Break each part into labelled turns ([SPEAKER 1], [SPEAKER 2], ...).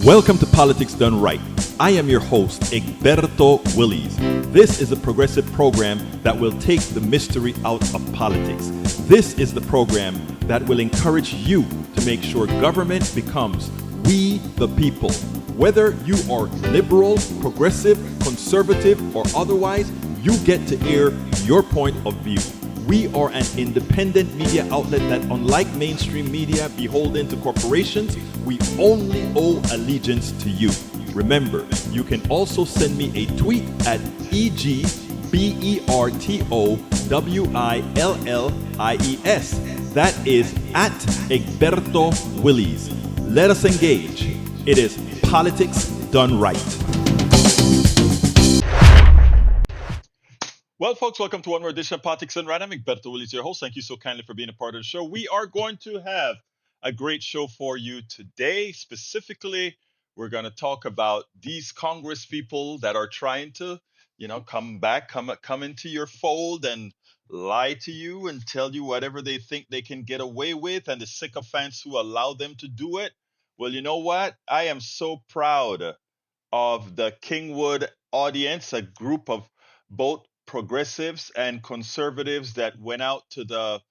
[SPEAKER 1] Welcome to Politics Done Right. I am your host, Egberto Willies. This is a progressive program that will take the mystery out of politics. This is the program that will encourage you to make sure government becomes we the people. Whether you are liberal, progressive, conservative, or otherwise, you get to air your point of view. We are an independent media outlet that, unlike mainstream media beholden to corporations, we only owe allegiance to you. Remember, you can also send me a tweet at EGBERTOWILLIES. That is at Egberto Willies. Let us engage. It is Politics Done Right. Well, folks, welcome to one more edition of Politics and Right. I'm Egberto Willies, your host. Thank you so kindly for being a part of the show. We are going to have a great show for you today. Specifically, we're going to talk about these Congress people that are trying to, come back, come into your fold and lie to you and tell you whatever they think they can get away with, and the sycophants who allow them to do it. Well, you know what? I am so proud of the Kingwood audience, a group of both progressives and conservatives that went out to the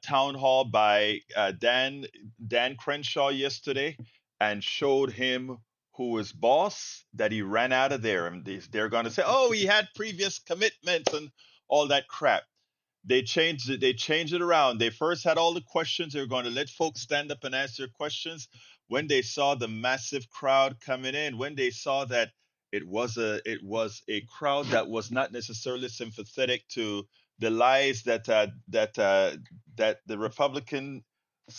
[SPEAKER 1] town hall by Dan Crenshaw yesterday and showed him who was boss, that he ran out of there. And they're going to say, oh, he had previous commitments and all that crap. They changed it. They changed it around. They first had all the questions. They were going to let folks stand up and answer questions. When they saw the massive crowd coming in, when they saw that it was a crowd that was not necessarily sympathetic to the lies that the Republicans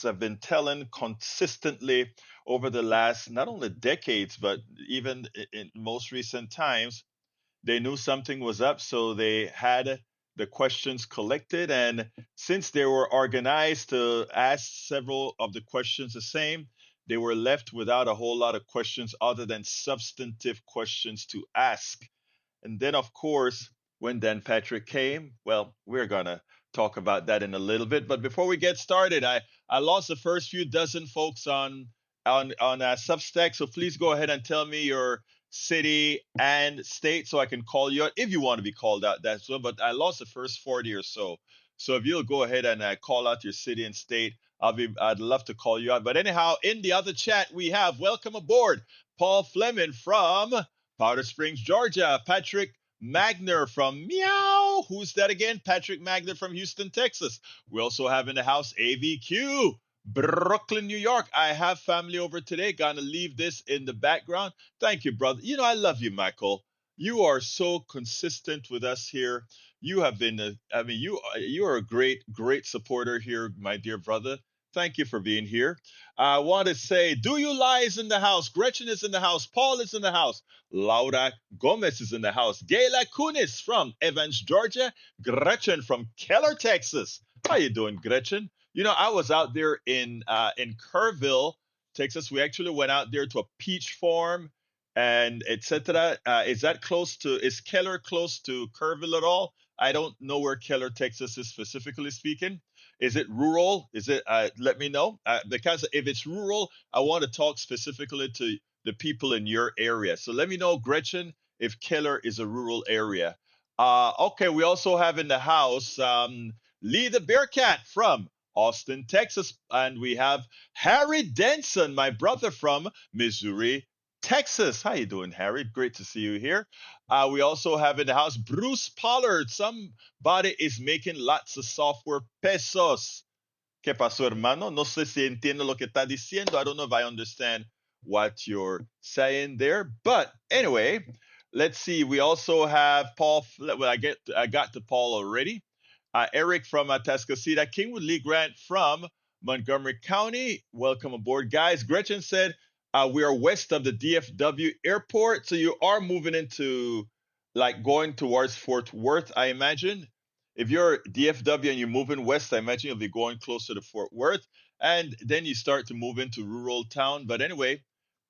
[SPEAKER 1] have been telling consistently over the last not only decades but even in most recent times, they knew something was up, so they had the questions collected. And since they were organized to ask several of the questions the same, they were left without a whole lot of questions other than substantive questions to ask. And then, of course, when Dan Patrick came, well, we're going to talk about that in a little bit. But before we get started, I lost the first few dozen folks on Substack. So please go ahead and tell me your city and state so I can call you out if you want to be called out. That's well. But I lost the first 40 or so. So if you'll go ahead and call out your city and state, I'd love to call you out. But anyhow, in the other chat we have welcome aboard Paul Fleming from Powder Springs, Georgia. Patrick Magner from Meow. Who's that again? Patrick Magner from Houston, Texas. We also have in the house AVQ, Brooklyn, New York. I have family over today. Gonna leave this in the background. Thank you, brother. You know, I love you, Michael. You are so consistent with us here. You have been, you are a great supporter here, my dear brother. Thank you for being here. I want to say, Do You Lie is in the house. Gretchen is in the house. Paul is in the house. Laura Gomez is in the house. Gayla Kunis from Evans, Georgia. Gretchen from Keller, Texas. How you doing, Gretchen? You know, I was out there in Kerrville, Texas. We actually went out there to a peach farm and etc. Is Keller close to Kerrville at all? I don't know where Keller, Texas is specifically speaking. Is it rural? Is it? Let me know. Because if it's rural, I want to talk specifically to the people in your area. So let me know, Gretchen, if Keller is a rural area. Okay, we also have in the house Lee the Bearcat from Austin, Texas, and we have Harry Denson, my brother from Missouri, Texas. How you doing, Harry? Great to see you here. We also have in the house Bruce Pollard. Somebody is making lots of software pesos. ¿Qué pasó, hermano? No sé si entiendo lo que está diciendo. I don't know if I understand what you're saying there. But anyway, let's see. We also have Paul. Well, I got to Paul already. Eric from Atascocita. Kingwood Lee Grant from Montgomery County. Welcome aboard, guys. Gretchen said we are west of the DFW airport. So you are moving into like going towards Fort Worth, I imagine. If you're DFW and you're moving west, I imagine you'll be going closer to Fort Worth. And then you start to move into rural town. But anyway,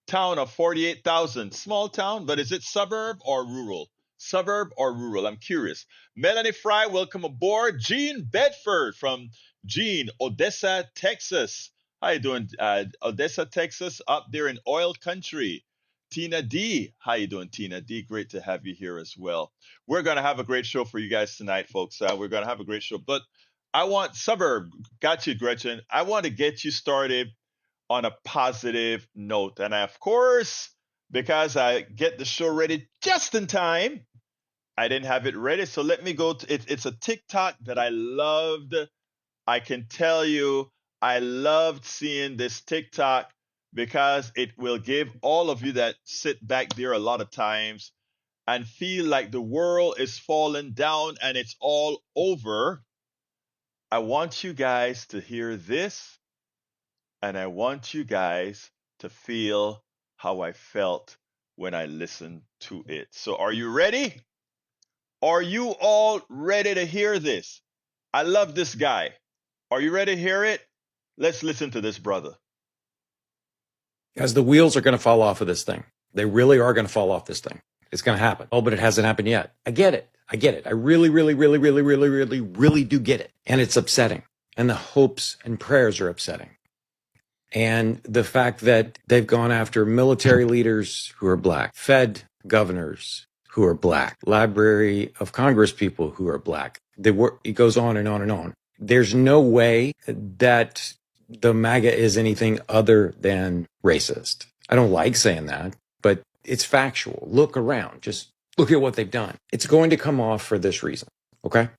[SPEAKER 1] town of 48,000. Small town, but is it suburb or rural? Suburb or rural? I'm curious. Melanie Fry, welcome aboard. Jean Bedford from Jean, Odessa, Texas. How you doing, Odessa, Texas, up there in oil country? Tina D, how you doing, Tina D? Great to have you here as well. We're gonna have a great show for you guys tonight, folks. We're gonna have a great show, but I want Suburb. Got you, Gretchen. I want to get you started on a positive note, and of course, because I get the show ready just in time, I didn't have it ready. So let me go to it. It's a TikTok that I loved. I can tell you, I loved seeing this TikTok because it will give all of you that sit back there a lot of times and feel like the world is falling down and it's all over. I want you guys to hear this, and I want you guys to feel how I felt when I listened to it. So, are you ready? Are you all ready to hear this? I love this guy. Are you ready to hear it? Let's listen to this brother.
[SPEAKER 2] As the wheels are going to fall off of this thing. They really are going to fall off this thing. It's going to happen. Oh, but it hasn't happened yet. I get it. I get it. I really, really, really, really, really, really, really do get it. And it's upsetting. And the hopes and prayers are upsetting. And the fact that they've gone after military leaders who are black, Fed governors who are black, Library of Congress people who are black. It goes on and on and on. There's no way that the MAGA is anything other than racist. I don't like saying that, but it's factual. Look around. Just look at what they've done. It's going to come off for this reason. Okay?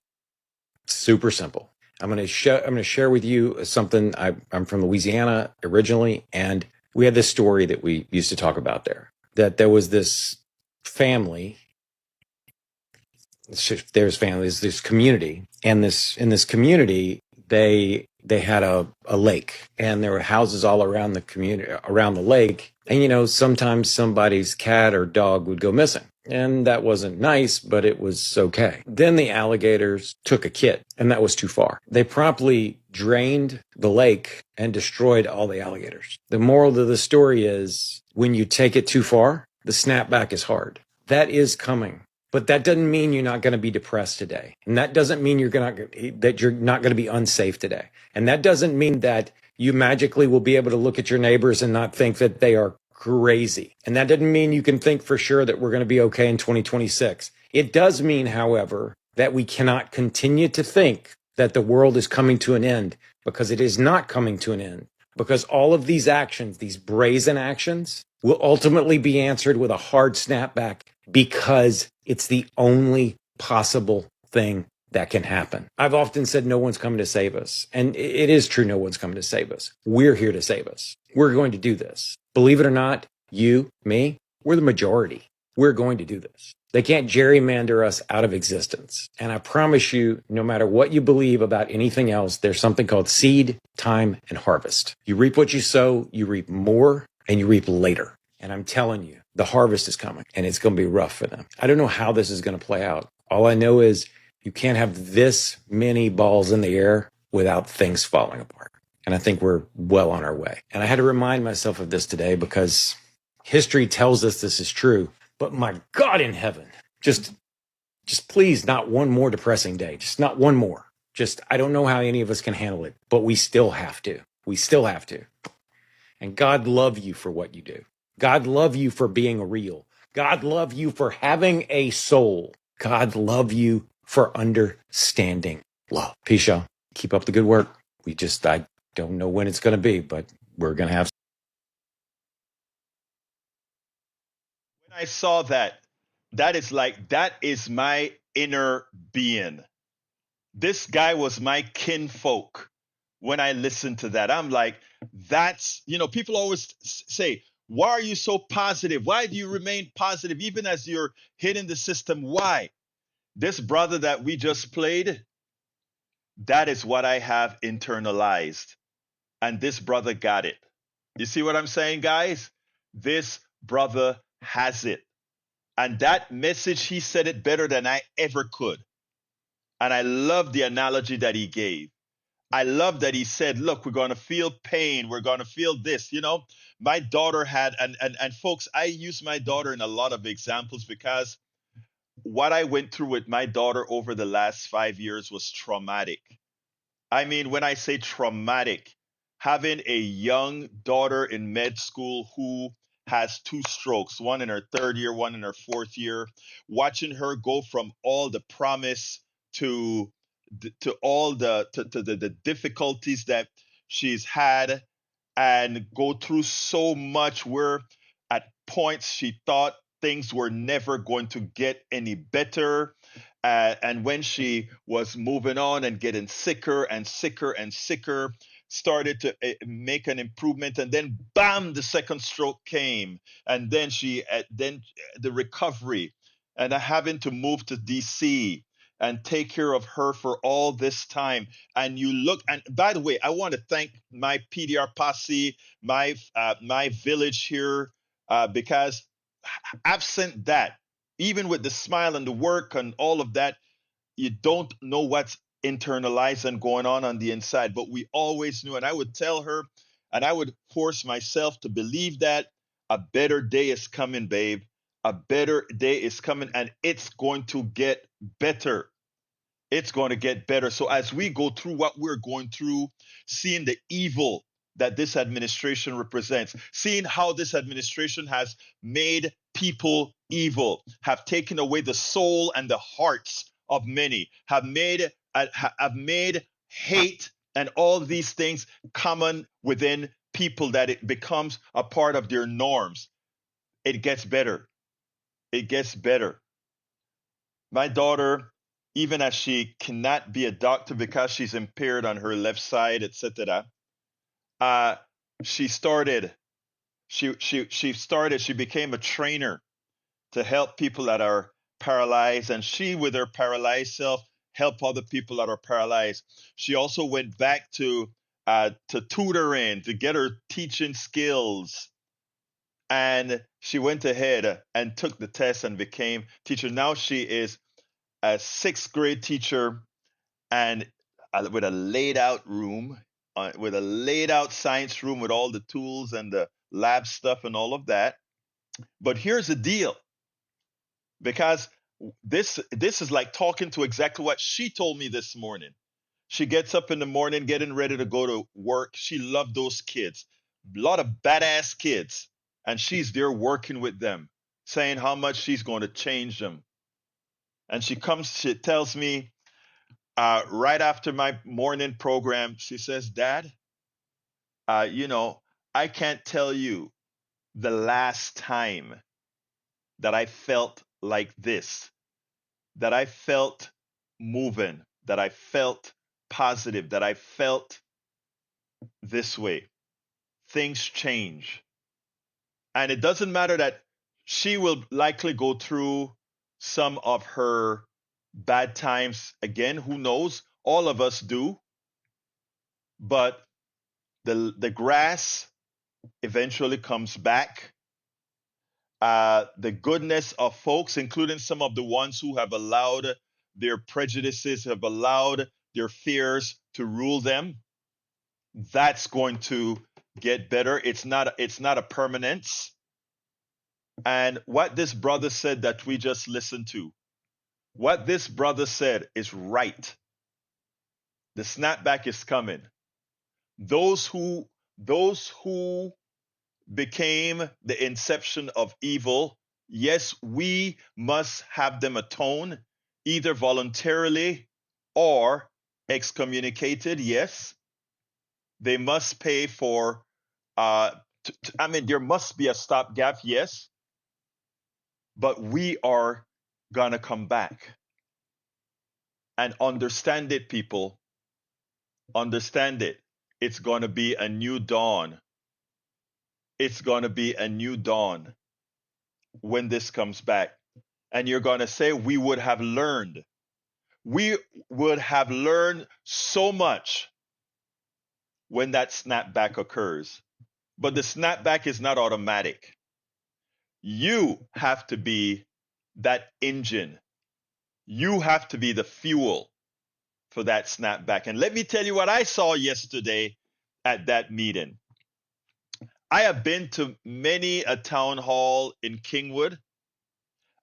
[SPEAKER 2] Super simple. I'm going to share with you something. I'm from Louisiana originally, and we had this story that we used to talk about there. That there was this family. There's families, this community, and in this community they had a lake, and there were houses all around the community, around the lake. And sometimes somebody's cat or dog would go missing. And that wasn't nice, but it was okay. Then the alligators took a kid, and that was too far. They promptly drained the lake and destroyed all the alligators. The moral of the story is when you take it too far, the snapback is hard. That is coming. But that doesn't mean you're not going to be depressed today. And that doesn't mean that you're not going to be unsafe today. And that doesn't mean that you magically will be able to look at your neighbors and not think that they are crazy. And that doesn't mean you can think for sure that we're going to be okay in 2026. It does mean, however, that we cannot continue to think that the world is coming to an end, because it is not coming to an end. Because all of these actions, these brazen actions, will ultimately be answered with a hard snapback, because it's the only possible thing that can happen. I've often said no one's coming to save us. And it is true, no one's coming to save us. We're here to save us. We're going to do this. Believe it or not, you, me, we're the majority. We're going to do this. They can't gerrymander us out of existence. And I promise you, no matter what you believe about anything else, there's something called seed, time, and harvest. You reap what you sow, you reap more, and you reap later. And I'm telling you, the harvest is coming, and it's going to be rough for them. I don't know how this is going to play out. All I know is you can't have this many balls in the air without things falling apart. And I think we're well on our way. And I had to remind myself of this today because history tells us this is true. But my God in heaven, just please, not one more depressing day. Just not one more. I don't know how any of us can handle it, but we still have to. We still have to. And God love you for what you do. God love you for being real. God love you for having a soul. God love you for understanding love. Peace, y'all. Keep up the good work. I don't know when it's going to be, but we're going to have.
[SPEAKER 1] When I saw that, that is my inner being. This guy was my kinfolk. When I listened to that, I'm like, people always say, why are you so positive? Why do you remain positive even as you're hitting the system? Why? This brother that we just played, that is what I have internalized. And this brother got it. You see what I'm saying, guys? This brother has it. And that message, he said it better than I ever could. And I love the analogy that he gave. I love that he said, look, we're going to feel pain. We're going to feel this. My daughter had, and folks, I use my daughter in a lot of examples because what I went through with my daughter over the last 5 years was traumatic. I mean, when I say traumatic, having a young daughter in med school who has two strokes, one in her third year, one in her fourth year, watching her go from all the promise to all the difficulties that she's had and go through so much where at points she thought things were never going to get any better. And when she was moving on and getting sicker and sicker and sicker, started to make an improvement, and then bam, the second stroke came, and then then the recovery, and having to move to DC and take care of her for all this time. And you look, and by the way, I want to thank my PDR posse, my village here, because absent that, even with the smile and the work and all of that, you don't know what's internalized and going on the inside. But we always knew, and I would tell her, and I would force myself to believe that a better day is coming, babe. A better day is coming, and it's going to get better. It's going to get better. So as we go through what we're going through, seeing the evil that this administration represents, seeing how this administration has made people evil, have taken away the soul and the hearts of many, have made hate and all these things common within people, that it becomes a part of their norms. It gets better. It gets better. My daughter, even as she cannot be a doctor because she's impaired on her left side, etc., uh, she started. She became a trainer to help people that are paralyzed, and she, with her paralyzed self, help other people that are paralyzed. She also went back to tutoring to get her teaching skills, and she went ahead and took the test and became teacher. Now she is a sixth grade teacher, and with a laid out room, with a laid out science room with all the tools and the lab stuff and all of that. But here's the deal, because this is like talking to exactly what she told me this morning. She gets up in the morning getting ready to go to work. She loved those kids, a lot of badass kids, and she's there working with them, saying how much she's going to change them. And she tells me, right after my morning program, she says, Dad, you know, I can't tell you the last time that I felt like this, that I felt moving, that I felt positive, that I felt this way. Things change. And it doesn't matter that she will likely go through some of her bad times again. Who knows? All of us do. But the grass eventually comes back. The goodness of folks, including some of the ones who have allowed their prejudices, have allowed their fears to rule them, that's going to get better. It's not a permanence. And what this brother said that we just listened to, what this brother said is right. The snapback is coming. Those who became the inception of evil, yes, we must have them atone, either voluntarily or excommunicated. Yes, they must pay for. I mean, there must be a stopgap. Yes, but we are gonna come back and understand it, people. Understand it. It's gonna be a new dawn. It's gonna be a new dawn when this comes back. And you're going to say, we would have learned. We would have learned so much when that snapback occurs. But the snapback is not automatic. You have to be that engine. You have to be the fuel for that snapback. And let me tell you what I saw yesterday at that meeting. I have been to many a town hall in Kingwood.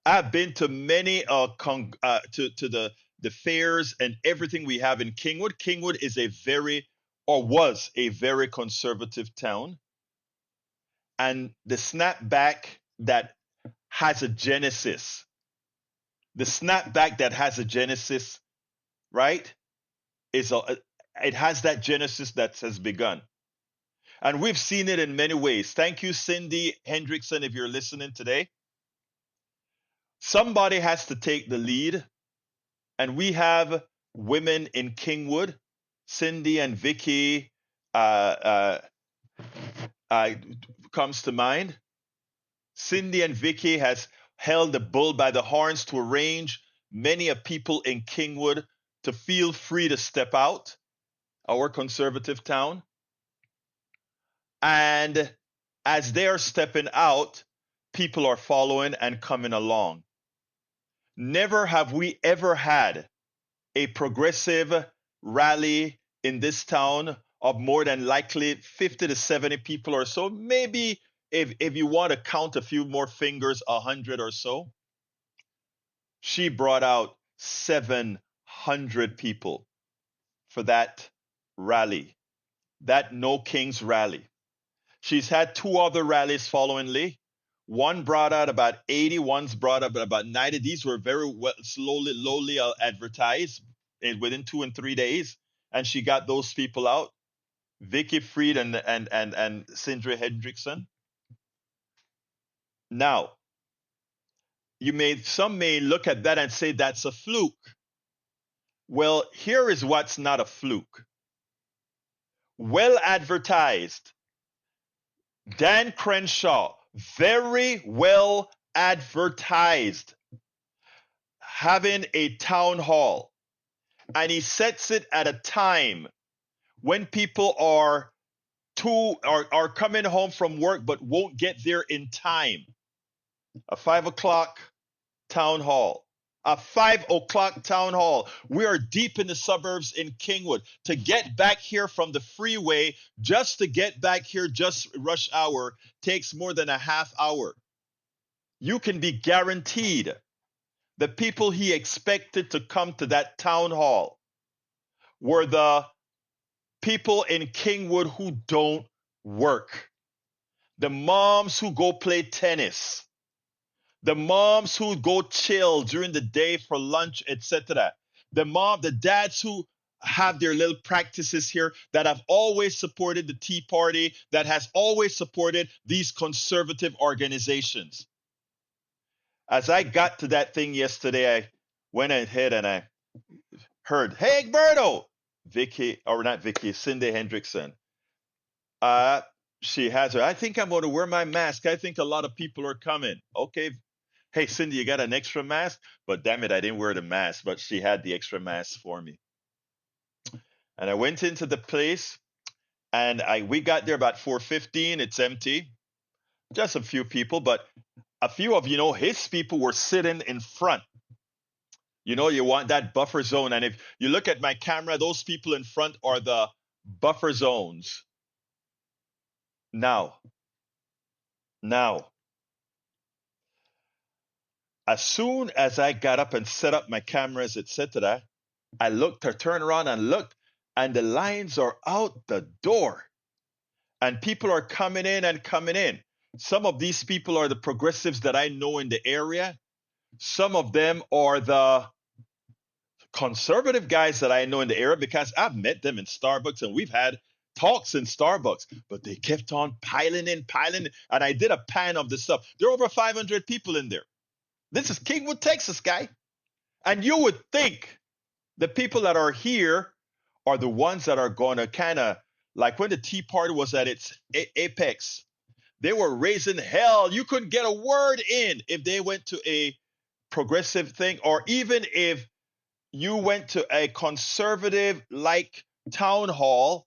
[SPEAKER 1] I've been to many to the fairs and everything we have in Kingwood. Kingwood is a very or was a very conservative town, and the snapback that has a genesis, the snapback that has a genesis, right, is it has that genesis that has begun. And we've seen it in many ways. Thank you, Cindy Hendrickson, if you're listening today. Somebody has to take the lead, and we have women in Kingwood, Cindy and Vicky uh, comes to mind. Cindy and Vicky has held the bull by the horns to arrange many a people in Kingwood to feel free to step out, our conservative town. And as they are stepping out, people are following and coming along. Never have we ever had a progressive rally in this town of more than likely 50 to 70 people or so. Maybe if you want to count a few more fingers, 100 or so. She brought out 700 people for that rally, that No Kings rally. She's had two other rallies followingly. One brought out about 80, one's brought up about 90. These were very well, lowly advertised within 2 and 3 days, and she got those people out. Vicky Freed and Sindri Hendrickson. Now, some may look at that and say that's a fluke. Well, here is what's not a fluke. Well advertised. Dan Crenshaw, very well advertised, having a town hall. And he sets it at a time when people are coming home from work but won't get there in time. A 5 o'clock town hall. A 5 o'clock town hall. We are deep in the suburbs in Kingwood. To get back here from the freeway, just to get back here, just rush hour, takes more than a half hour. You can be guaranteed the people he expected to come to that town hall were the people in Kingwood who don't work, the moms who go play tennis, the moms who go chill during the day for lunch, etc. The dads who have their little practices here, that have always supported the Tea Party, that has always supported these conservative organizations. As I got to that thing yesterday, I went ahead and I heard, "Hey, Egberto!" Vicky, or not Vicky, Cindy Hendrickson. Uh, she has her, "I think I'm going to wear my mask. I think a lot of people are coming." Okay. "Hey, Cindy, you got an extra mask?" But damn it, I didn't wear the mask, but she had the extra mask for me. And I went into the place, and we got there about 4:15. It's empty. Just a few people, but a few of, his people were sitting in front. You want that buffer zone. And if you look at my camera, those people in front are the buffer zones. Now, as soon as I got up and set up my cameras, etc., I turned around and looked, and the lines are out the door. And people are coming in and coming in. Some of these people are the progressives that I know in the area. Some of them are the conservative guys that I know in the area because I've met them in Starbucks and we've had talks in Starbucks, but they kept on piling in. And I did a pan of the stuff. There are over 500 people in there. This is Kingwood, Texas, guy. And you would think the people that are here are the ones that are going to kind of, like when the Tea Party was at its apex, they were raising hell. You couldn't get a word in if they went to a progressive thing, or even if you went to a conservative like town hall.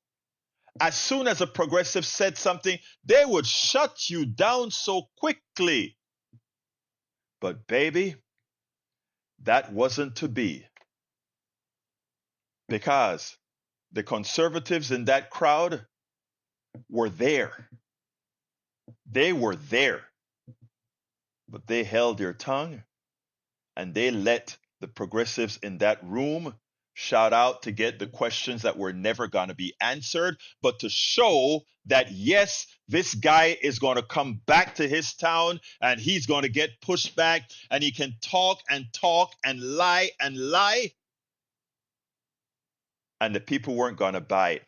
[SPEAKER 1] As soon as a progressive said something, they would shut you down so quickly. But baby, that wasn't to be, because the conservatives in that crowd were there. They were there, but they held their tongue and they let the progressives in that room shout out to get the questions that were never going to be answered, but to show that yes, this guy is going to come back to his town and he's going to get pushed back and he can talk and talk and lie and lie. And the people weren't going to buy it.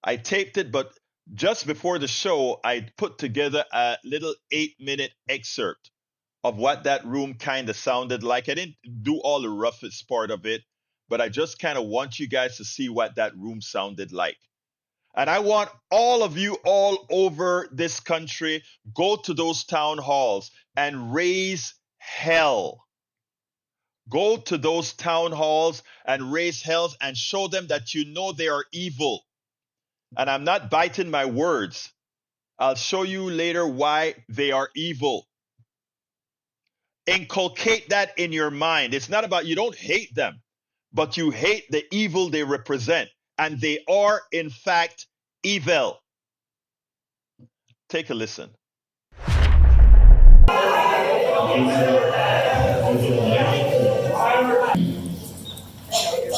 [SPEAKER 1] I taped it, but just before the show, I put together a little 8-minute excerpt of what that room kind of sounded like. I didn't do all the roughest part of it, but I just kind of want you guys to see what that room sounded like. And I want all of you all over this country, go to those town halls and raise hell. Go to those town halls and raise hells and show them that you know they are evil. And I'm not biting my words. I'll show you later why they are evil. Inculcate that in your mind. It's not about you don't hate them, but you hate the evil they represent. And they are, in fact, evil. Take a listen.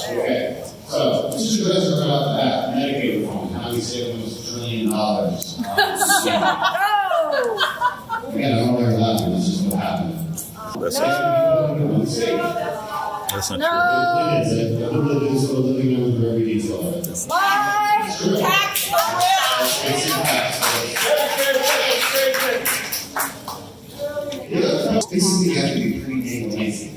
[SPEAKER 3] Okay, so this is just about that Medicaid reform, how we save almost $1 trillion. Again, I don't know where that is, this is what happened.
[SPEAKER 4] That's not
[SPEAKER 3] No! It is, everybody is living under every detail of it.
[SPEAKER 5] Why? Tax
[SPEAKER 3] Basically, you have to be prenatal lazy.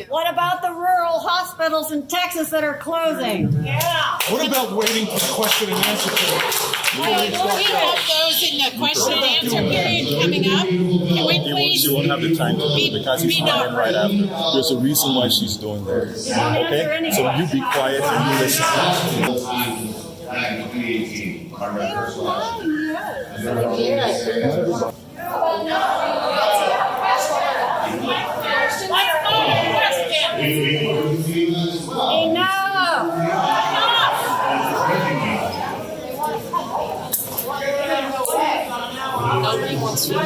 [SPEAKER 5] What about the rural hospitals in Texas that are closing? Yeah.
[SPEAKER 6] What about waiting for the question and answer period?
[SPEAKER 7] We have those in the question and answer period coming up. Can we please?
[SPEAKER 4] She won't have the time to do it because he's coming in right after. There's a reason why she's doing that. Okay? So you be quiet and you listen.
[SPEAKER 3] Back in 2018, I read first last
[SPEAKER 7] Nobody wants to. When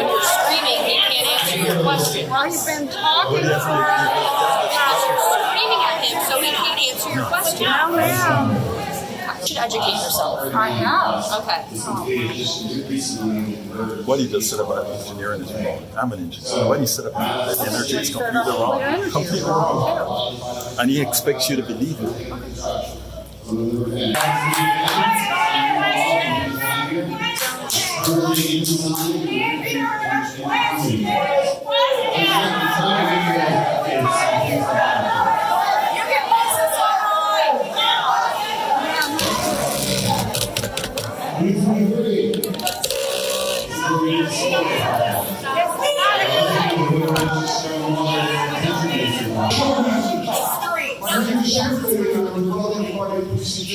[SPEAKER 7] you're screaming, he can't answer your question.
[SPEAKER 5] Well, you've been talking
[SPEAKER 7] You're screaming at him, so he can't answer your question. You should educate yourself.
[SPEAKER 5] I have.
[SPEAKER 7] Okay.
[SPEAKER 4] What he just said about engineering is wrong. I'm an engineer. What he said about the energy is completely wrong. Completely wrong. And he expects you to believe it.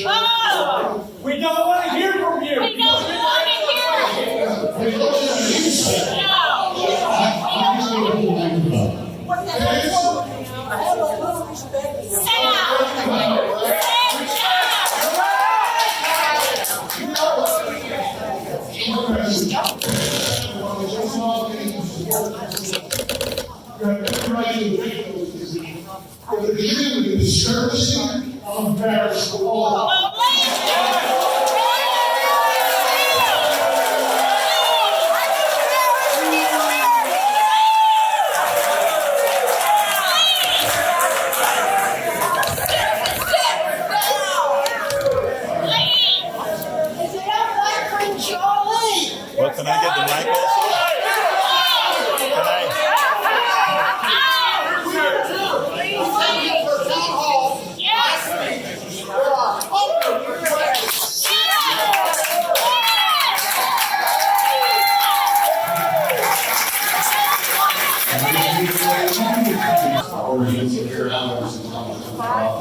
[SPEAKER 6] Oh! We don't want to hear from you!
[SPEAKER 7] We don't want to hear it!
[SPEAKER 4] Well, can I get the mic also? Can I?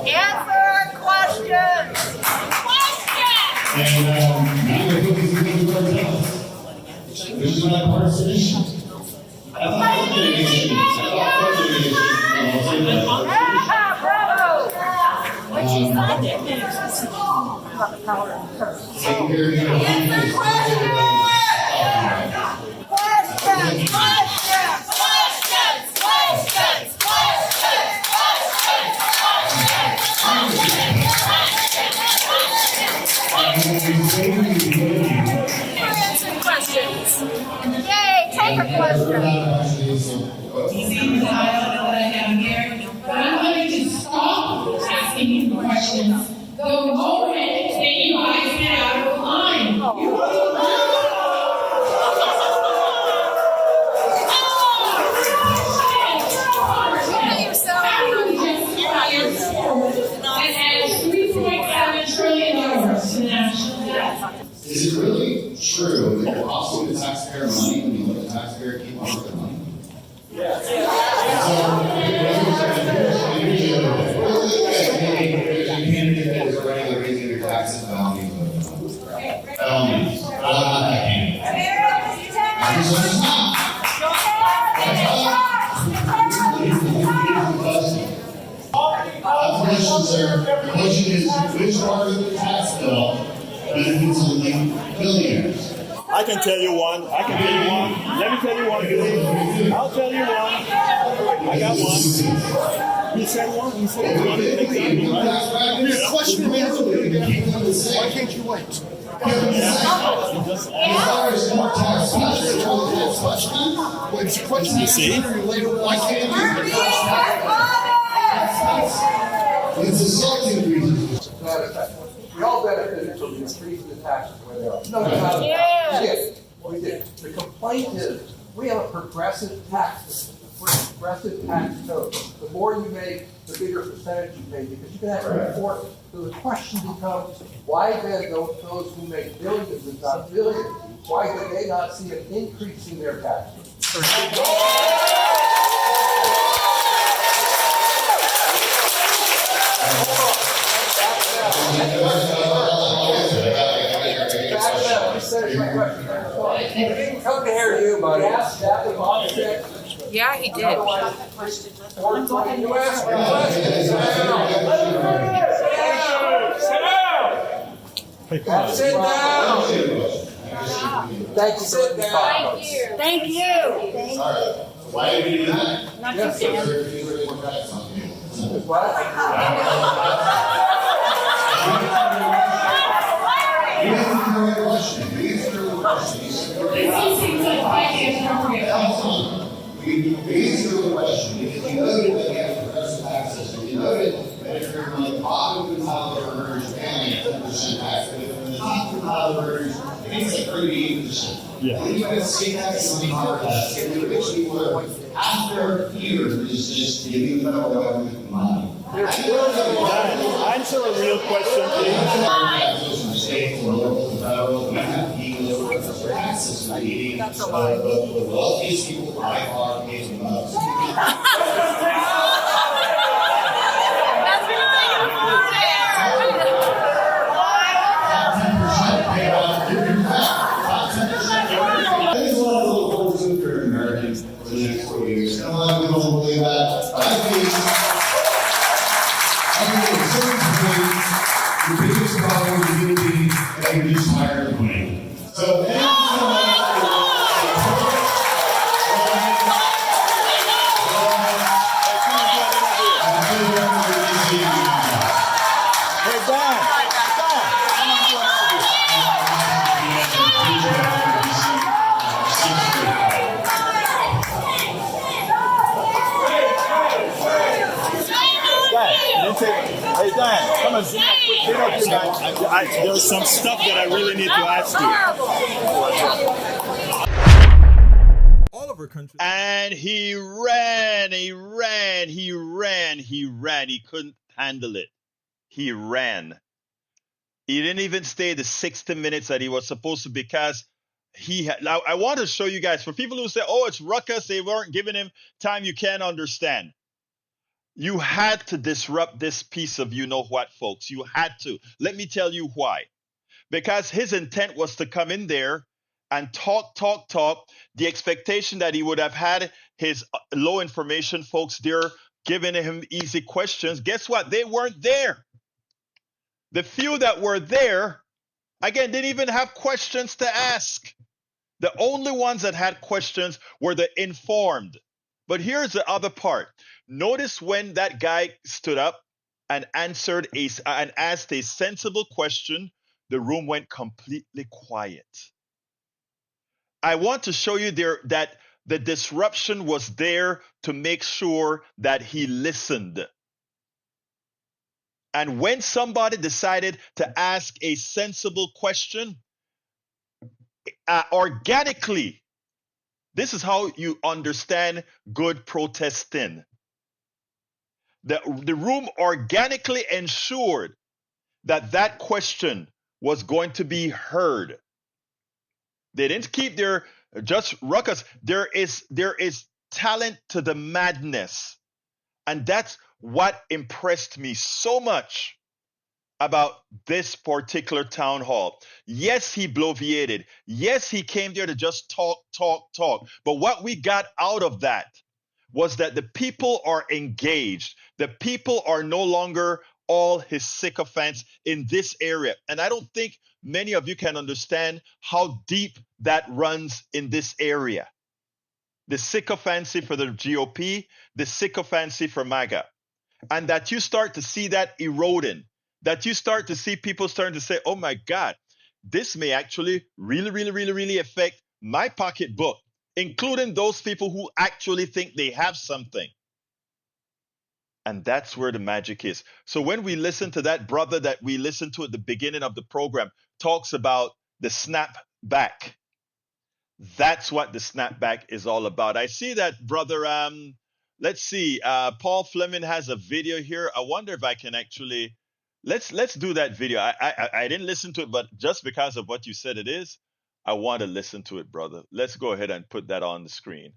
[SPEAKER 5] Answer questions.
[SPEAKER 3] And now we're looking for the This is my part of the issue.
[SPEAKER 5] Bravo! What she signed it. About the power of her.
[SPEAKER 7] Answering questions.
[SPEAKER 5] Yay, take a question.
[SPEAKER 8] But I'm going to stop asking you questions the moment that you guys get out of line. That adds $3.7 trillion to national debt.
[SPEAKER 3] Is it really true that you're costing the taxpayer money when you let the taxpayer keep on with their money? Yes. There's a candidate that is regularly raising their taxes by all means. Felonies. I'm not that candidate. I'm just saying question, sir. The question is, which part of the tax bill benefits only billionaires?
[SPEAKER 4] I can tell you one. Let me tell you one. I'll tell you one. I got one. He said one.
[SPEAKER 3] Your question is, why can't you wait? It's a question. You see? Why can't you? It's a something reason.
[SPEAKER 9] We all benefited from the increase in the taxes where they are. No,
[SPEAKER 5] Yes.
[SPEAKER 9] we did. The complaint is we have a progressive tax code. The more you make, the bigger percentage you pay because you can actually report. So the question becomes, why then those who make billions and not billions, why did they not see an increase in their taxes? He didn't come to hear you, buddy.
[SPEAKER 7] Yeah, he did.
[SPEAKER 9] You ask me questions. Sit down. Thank you. Sit down.
[SPEAKER 5] Thank you.
[SPEAKER 3] Why did you do that?
[SPEAKER 5] Not you, Dan.
[SPEAKER 9] What?
[SPEAKER 8] This seems like quite inappropriate.
[SPEAKER 3] Answer the question because you noted that you have progressive taxes. You noted that if you're on the bottom of the pile of earners, you're paying a 10% tax. But if you're on the top of the pile of earners, I think it's like 38%.
[SPEAKER 4] Yeah.
[SPEAKER 3] When you have a state tax on the hard tax, and which people are after years is just giving the federal government money.
[SPEAKER 4] Answer a real question, please.
[SPEAKER 3] State or local, federal, we have people that for taxes, meaning the wealthiest people by far pay the most. There's a lot of little holes in for Americans for the next 4 years. And a lot of people don't believe that. I think at a certain point, the biggest problem is going to be that you're just tired of winning. So, thank you so much.
[SPEAKER 4] Hey, Dan. Hey, Dan, come on. There's some stuff that I really need to ask you. All of our countries.
[SPEAKER 1] And he ran. He couldn't handle it. He ran. He didn't even stay the 60 minutes that he was supposed to because he had. Now, I want to show you guys, for people who say, oh, it's ruckus, they weren't giving him time, you can't understand. You had to disrupt this piece of you know what, folks. You had to. Let me tell you why. Because his intent was to come in there and talk, the expectation that he would have had his low information folks there giving him easy questions. Guess what? They weren't there. The few that were there, again, didn't even have questions to ask. The only ones that had questions were the informed. But here's the other part. Notice when that guy stood up and and asked a sensible question, the room went completely quiet. I want to show you there that the disruption was there to make sure that he listened. And when somebody decided to ask a sensible question, organically, this is how you understand good protesting. The room organically ensured that that question was going to be heard. They didn't keep their just ruckus. There is talent to the madness. And that's what impressed me so much about this particular town hall. Yes, he bloviated. Yes, he came there to just talk. But what we got out of that was that the people are engaged. The people are no longer all his sycophants in this area. And I don't think many of you can understand how deep that runs in this area. The sycophancy for the GOP, the sycophancy for MAGA. And that you start to see that eroding, that you start to see people starting to say, oh my God, this may actually really affect my pocketbook, including those people who actually think they have something. And that's where the magic is. So when we listen to that brother that we listened to at the beginning of the program, talks about the snap back. That's what the snapback is all about. I see that brother. Let's see. Paul Fleming has a video here. I wonder if I can actually let's do that video. I didn't listen to it, but just because of what you said it is, I want to listen to it, brother. Let's go ahead and put that on the screen.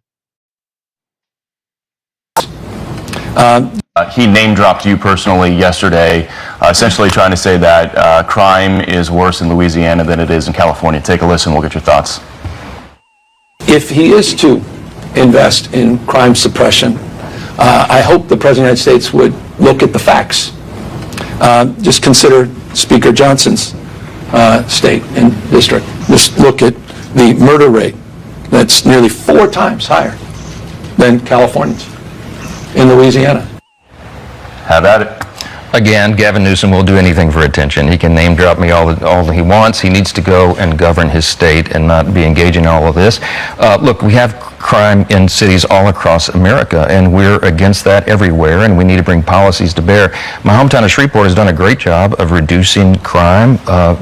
[SPEAKER 10] He name dropped you personally yesterday, essentially trying to say that crime is worse in Louisiana than it is in California. Take a listen. We'll get your thoughts.
[SPEAKER 9] If he is to invest in crime suppression, I hope the President of the United States would look at the facts. Just consider Speaker Johnson's state and district. Just look at the murder rate. That's nearly 4 times higher than California's in Louisiana.
[SPEAKER 10] Have at it.
[SPEAKER 11] Again, Gavin Newsom will do anything for attention. He can name drop me all that he wants. He needs to go and govern his state and not be engaging in all of this. Look, we have crime in cities all across America, and we're against that everywhere, and we need to bring policies to bear. My hometown of Shreveport has done a great job of reducing crime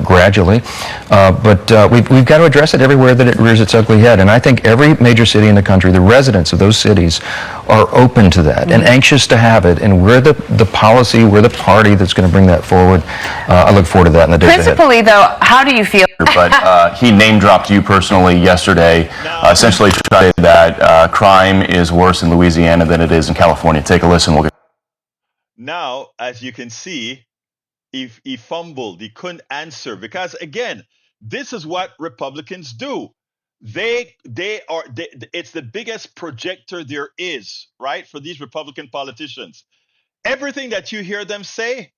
[SPEAKER 11] gradually, but we've got to address it everywhere that it rears its ugly head. And I think every major city in the country, the residents of those cities, are open to that and anxious to have it, and we're the policy, we're the party that's going to bring that forward. I look forward to that in the days ahead.
[SPEAKER 12] Principally, though, how do you feel?
[SPEAKER 10] But he name dropped you personally yesterday, essentially trying to say that crime is worse in Louisiana than it is in California. Take a listen. We'll get.
[SPEAKER 1] Now, as you can see, he fumbled. He couldn't answer because, again, this is what Republicans do. It's the biggest projector there is, right, for these Republican politicians. Everything that you hear them say,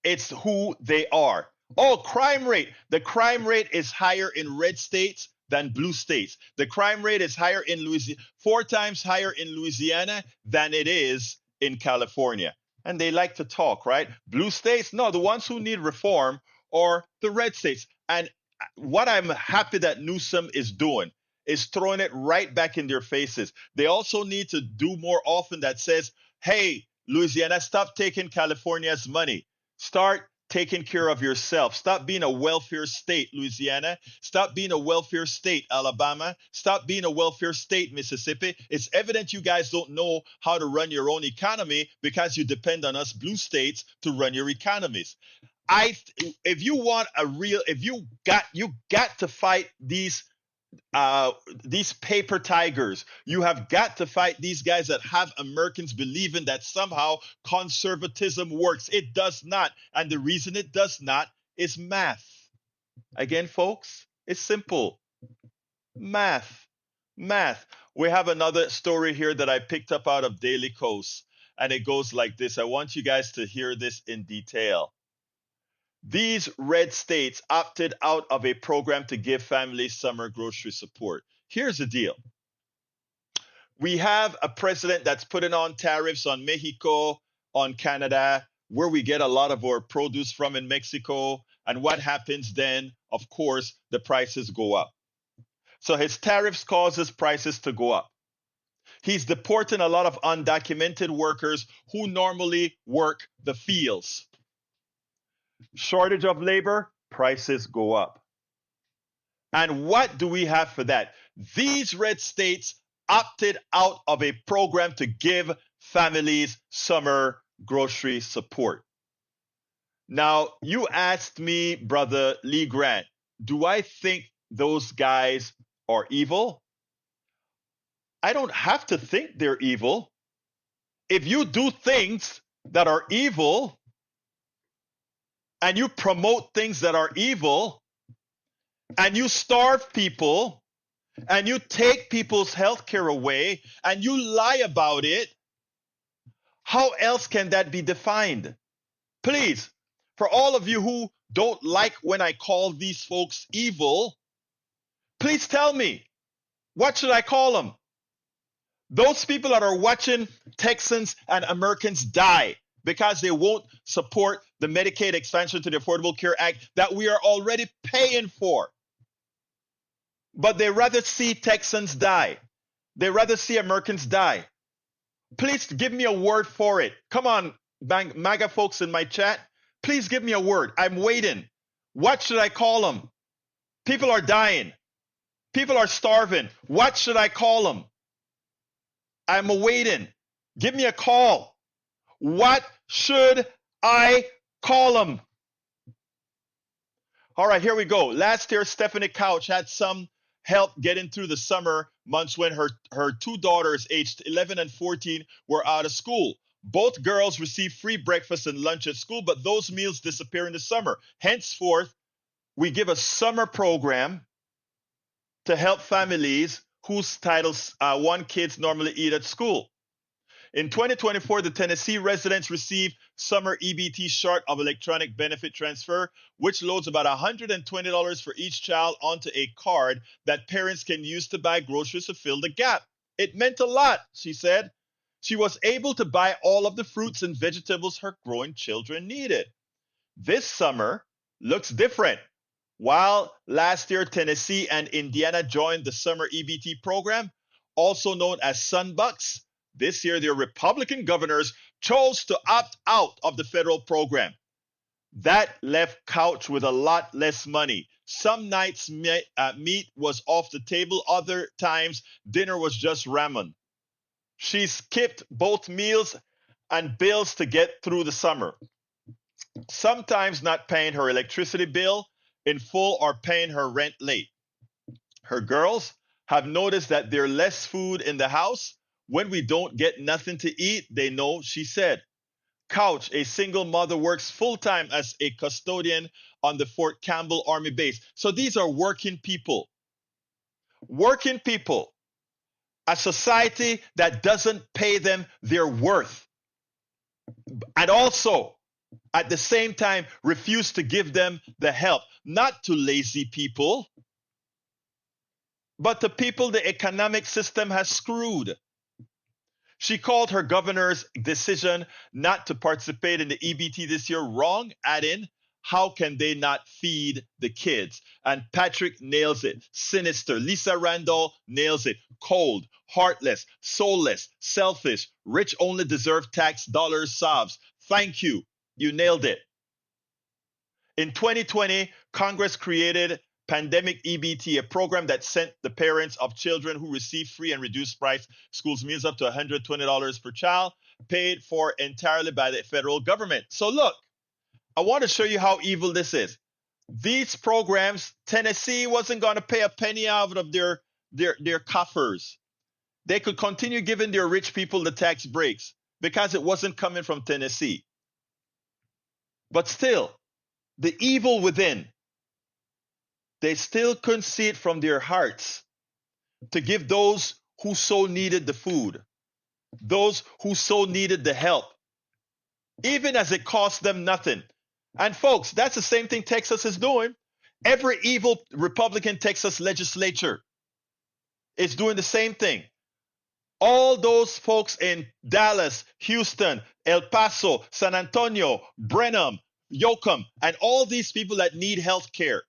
[SPEAKER 1] it's who they are. Oh, crime rate. The crime rate is higher in red states than blue states. The crime rate is higher in Louisiana, 4 times higher in Louisiana than it is in California. And they like to talk, right? Blue states, no, the ones who need reform are the red states. And what I'm happy that Newsom is doing is throwing it right back in their faces. They also need to do more often that says, hey, Louisiana, stop taking California's money. Start taking care of yourself. Stop being a welfare state, Louisiana. Stop being a welfare state, Alabama. Stop being a welfare state, Mississippi. It's evident you guys don't know how to run your own economy because you depend on us blue states to run your economies. If you want a real, you got to fight these paper tigers. You have got to fight these guys that have Americans believing that somehow conservatism works. It does not. And the reason it does not is math. Again, folks, it's simple. Math. Math. We have another story here that I picked up out of Daily Kos, and it goes like this. I want you guys to hear this in detail. These red states opted out of a program to give families summer grocery support. Here's the deal. We have a president that's putting on tariffs on Mexico, on Canada, where we get a lot of our produce from in Mexico. And what happens then? Of course, the prices go up. So his tariffs causes prices to go up. He's deporting a lot of undocumented workers who normally work the fields. Shortage of labor, prices go up. And what do we have for that? These red states opted out of a program to give families summer grocery support. Now, you asked me, Brother Lee Grant, do I think those guys are evil? I don't have to think they're evil. If you do things that are evil and you promote things that are evil and you starve people and you take people's health care away and you lie about it, how else can that be defined? Please, for all of you who don't like when I call these folks evil, please tell me, what should I call them? Those people that are watching Texans and Americans die because they won't support the Medicaid expansion to the Affordable Care Act that we are already paying for. But they rather see Texans die. They rather see Americans die. Please give me a word for it. Come on, MAGA folks in my chat. Please give me a word. I'm waiting. What should I call them? People are dying. People are starving. What should I call them? I'm waiting. Give me a call. What should I call them? All right, here we go. Last year, Stephanie Couch had some help getting through the summer months when her two daughters, aged 11 and 14, were out of school. Both girls received free breakfast and lunch at school, but those meals disappear in the summer. Henceforth, we give a summer program to help families whose titles one kids normally eat at school. In 2024, the Tennessee residents received summer EBT short of electronic benefit transfer, which loads about $120 for each child onto a card that parents can use to buy groceries to fill the gap. It meant a lot, she said. She was able to buy all of the fruits and vegetables her growing children needed. This summer looks different. While last year Tennessee and Indiana joined the summer EBT program, also known as Sunbucks, this year their Republican governors chose to opt out of the federal program. That left Couch with a lot less money. Some nights meat was off the table, other times dinner was just ramen. She skipped both meals and bills to get through the summer. Sometimes not paying her electricity bill in full or paying her rent late. Her girls have noticed that there's less food in the house. When we don't get nothing to eat, they know, she said. Couch, a single mother, works full-time as a custodian on the Fort Campbell Army base. So these are working people. Working people. A society that doesn't pay them their worth. And also, at the same time, refuse to give them the help. Not to lazy people, but to people the economic system has screwed. She called her governor's decision not to participate in the EBT this year wrong, adding, how can they not feed the kids? And Patrick nails it. Sinister. Lisa Randall nails it. Cold, heartless, soulless, selfish, rich only deserve tax dollars sobs. Thank you. You nailed it. In 2020, Congress created Pandemic EBT, a program that sent the parents of children who receive free and reduced price schools meals up to $120 per child, paid for entirely by the federal government. So look, I want to show you how evil this is. These programs, Tennessee wasn't going to pay a penny out of their coffers. They could continue giving their rich people the tax breaks because it wasn't coming from Tennessee. But still, the evil within, they still couldn't see it from their hearts. to give those who so needed the food, those who so needed the help, even as it cost them nothing. And folks, that's the same thing Texas is doing. Every evil Republican Texas legislature is doing the same thing. All those folks in Dallas, Houston, El Paso, San Antonio, Brenham, Yoakum, and all these people that need health care,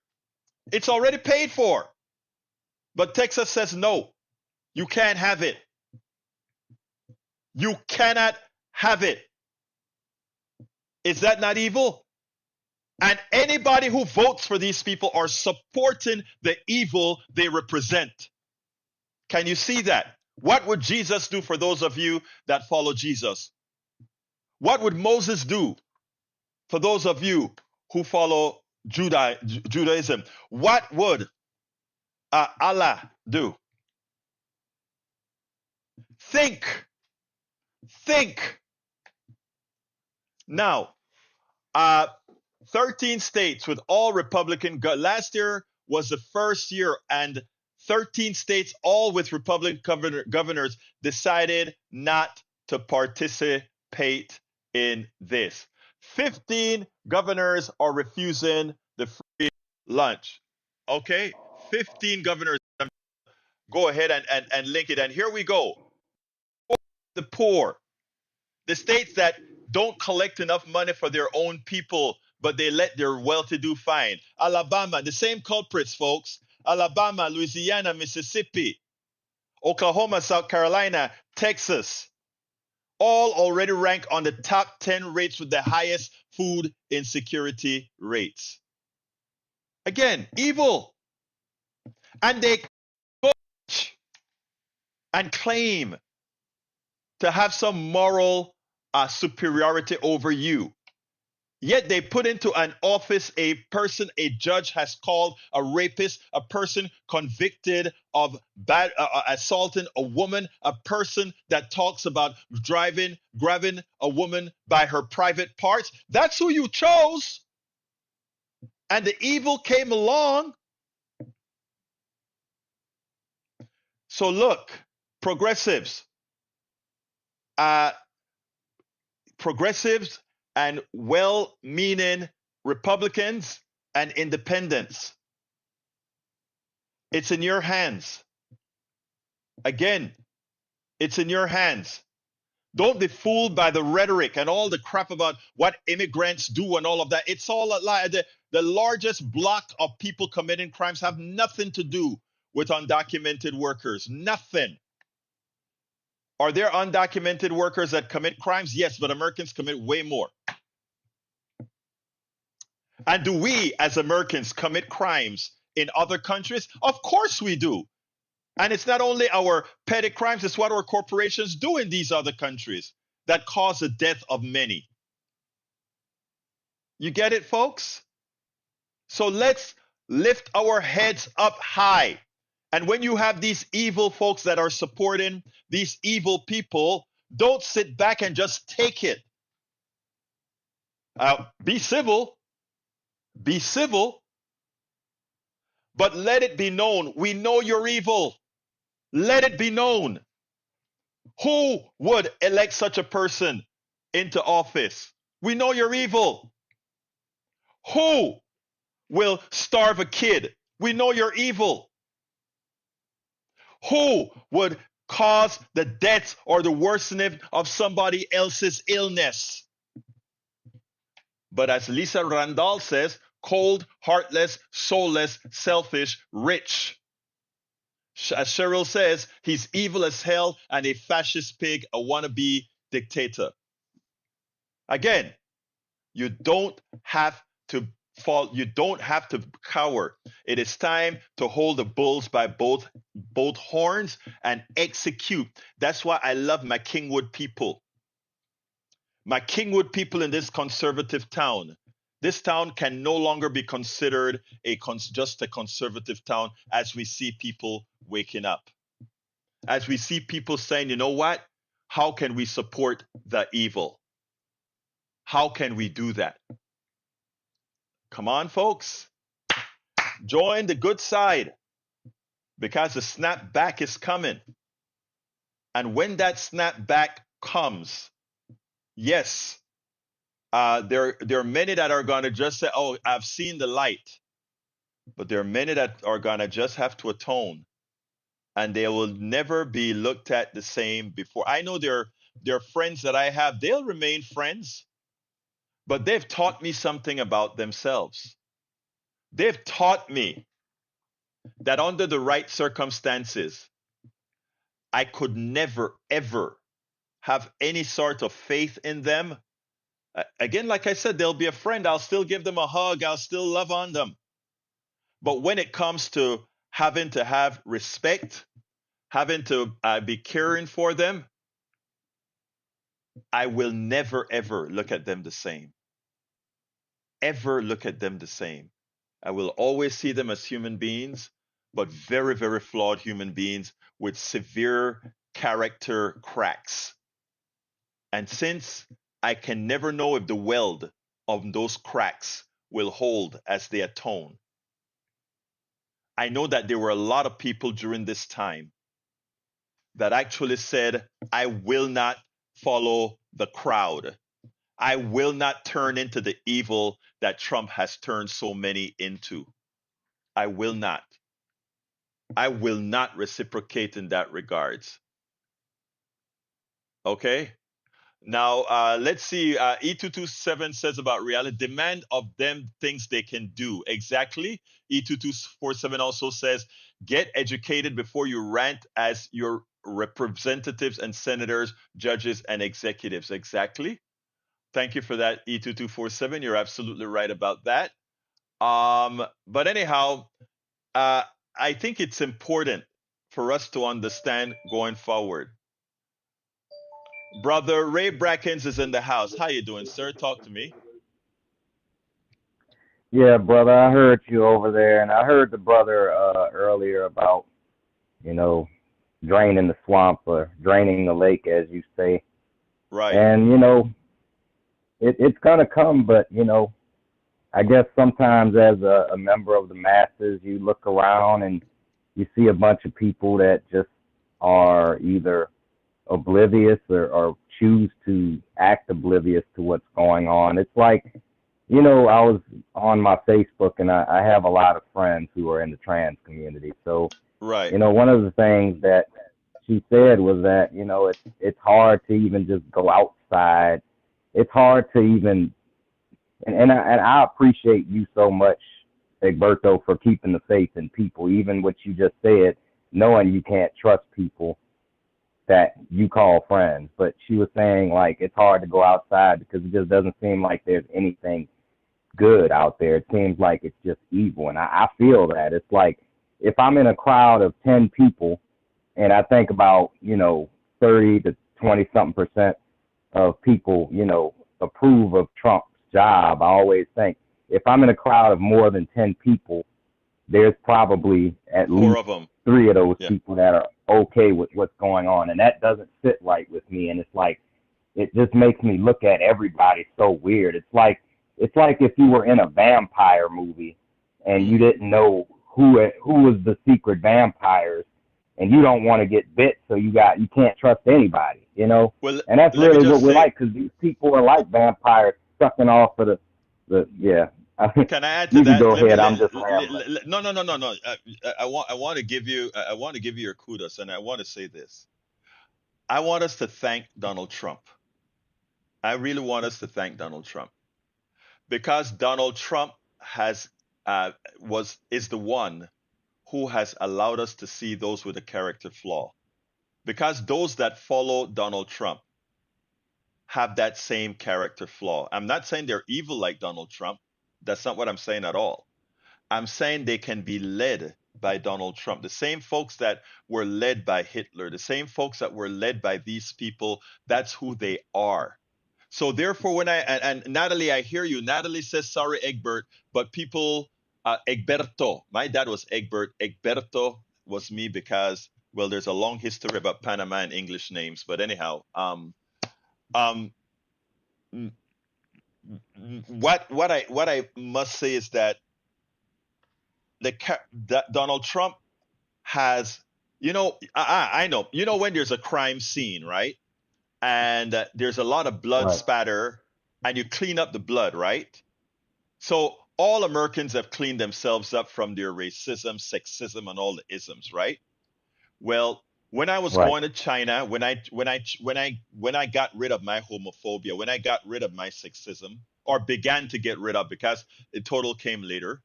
[SPEAKER 1] it's already paid for. But Texas says no, you can't have it. You cannot have it. Is that not evil? And anybody who votes for these people are supporting the evil they represent. Can you see that? What would Jesus do for those of you that follow Jesus? What would Moses do for those of you who follow Judaism? What would Allah do? Think. Now, 13 states with all Republican. Last year was the first year, and 13 states, all with Republican governors, decided not to participate in this. 15 governors are refusing the free lunch. Okay? 15 governors. Go ahead and link it. And here we go. The poor. The states that don't collect enough money for their own people, but they let their well-to-do fine. Alabama, the same culprits, folks. Alabama, Louisiana, Mississippi, Oklahoma, South Carolina, Texas, all already rank on the top 10 rates with the highest food insecurity rates. Again, evil. And they go and claim to have some moral superiority over you. Yet they put into an office a person a judge has called a rapist, a person convicted of assaulting a woman, a person that talks about grabbing a woman by her private parts. That's who you chose. And the evil came along. So look, progressives and well-meaning Republicans and independents. It's in your hands. Again, it's in your hands. Don't be fooled by the rhetoric and all the crap about what immigrants do and all of that. It's all a lie. The largest block of people committing crimes have nothing to do with undocumented workers. Nothing. Are there undocumented workers that commit crimes? Yes, but Americans commit way more. And do we, as Americans, commit crimes in other countries? Of course we do. And it's not only our petty crimes, it's what our corporations do in these other countries that cause the death of many. You get it, folks? So let's lift our heads up high. And when you have these evil folks that are supporting these evil people, don't sit back and just take it. Be civil, but let it be known. We know you're evil. Let it be known. Who would elect such a person into office? We know you're evil. Who will starve a kid? We know you're evil. Who would cause the death or the worsening of somebody else's illness? But as Lisa Randall says, cold, heartless, soulless, selfish, rich. As Cheryl says, he's evil as hell and a fascist pig, a wannabe dictator. Again, you don't have to fall. You don't have to cower. It is time to hold the bulls by both horns and execute. That's why I love my Kingwood people. My Kingwood people in this conservative town. This town can no longer be considered just a conservative town as we see people waking up. As we see people saying, you know what? How can we support the evil? How can we do that? Come on, folks. Join the good side. because the snapback is coming. And when that snapback comes, yes, there are many that are going to just say, "Oh, I've seen the light," but there are many that are going to just have to atone, and they will never be looked at the same before. I know there are friends that I have; they'll remain friends, but they've taught me something about themselves. They've taught me that under the right circumstances, I could never ever have any sort of faith in them. Again, like I said, they'll be a friend. I'll still give them a hug. I'll still love on them. But when it comes to having to have respect, having to be caring for them, I will never, ever look at them the same. Ever look at them the same. I will always see them as human beings, but very, very flawed human beings with severe character cracks. And since I can never know if the weld of those cracks will hold as they atone, I know that there were a lot of people during this time that actually said, I will not follow the crowd. I will not turn into the evil that Trump has turned so many into. I will not. I will not reciprocate in that regards. Okay? Now, let's see. E227 says about reality demand of them things they can do. Exactly. E2247 also says get educated before you rant as your representatives and senators, judges, and executives. Exactly. Thank you for that, E2247. You're absolutely right about that. But anyhow, uh, I think it's important for us to understand going forward. Brother Ray Brackens is in the house. How you doing, sir? Talk to me.
[SPEAKER 12] Yeah, brother, I heard you over there, and I heard the brother earlier about, you know, draining the swamp or draining the lake, as you say.
[SPEAKER 1] Right.
[SPEAKER 12] And, it's going to come, but, I guess sometimes as a member of the masses, you look around and you see a bunch of people that just are either oblivious or choose to act oblivious to what's going on. It's like, I was on my Facebook, and I have a lot of friends who are in the trans community. So,
[SPEAKER 1] right.
[SPEAKER 12] One of the things that she said was that, it's hard to even just go outside. It's hard to even, and I appreciate you so much, Egberto, for keeping the faith in people, even what you just said, knowing you can't trust people that you call friends. But she was saying, like, it's hard to go outside because it just doesn't seem like there's anything good out there. It seems like it's just evil. And I feel that. It's like if I'm in a crowd of 10 people and I think about, 30 to 20 something percent of people, approve of Trump's job, I always think if I'm in a crowd of more than 10 people, there's probably at least 3 of those people that are okay with what's going on. And that doesn't sit right with me. And it's like, it just makes me look at everybody so weird. It's like if you were in a vampire movie and you didn't know who was the secret vampires, and you don't want to get bit, so you can't trust anybody, Well, and that's really what we're like, because these people are like vampires sucking off of the yeah.
[SPEAKER 1] Can I add to
[SPEAKER 12] you
[SPEAKER 1] that?
[SPEAKER 12] Go ahead. I'm just
[SPEAKER 1] no. I want to give you your kudos, and I want to say this. I want us to thank Donald Trump. I really want us to thank Donald Trump, because Donald Trump is the one who has allowed us to see those with a character flaw. Because those that follow Donald Trump have that same character flaw. I'm not saying they're evil like Donald Trump. That's not what I'm saying at all. I'm saying they can be led by Donald Trump. The same folks that were led by Hitler, the same folks that were led by these people, that's who they are. So therefore, when and Natalie, I hear you. Natalie says, sorry, Egbert, but people, Egberto, my dad was Egbert. Egberto was me because, well, there's a long history about Panama and English names. But anyhow, what I must say is that Donald Trump has, I know, when there's a crime scene, right? And there's a lot of blood
[SPEAKER 12] Right.
[SPEAKER 1] spatter, and you clean up the blood, right? So all Americans have cleaned themselves up from their racism, sexism, and all the isms, right? Well, when I was
[SPEAKER 12] Right.
[SPEAKER 1] going to China, when I got rid of my homophobia, when I got rid of my sexism, or began to get rid of, because the total came later,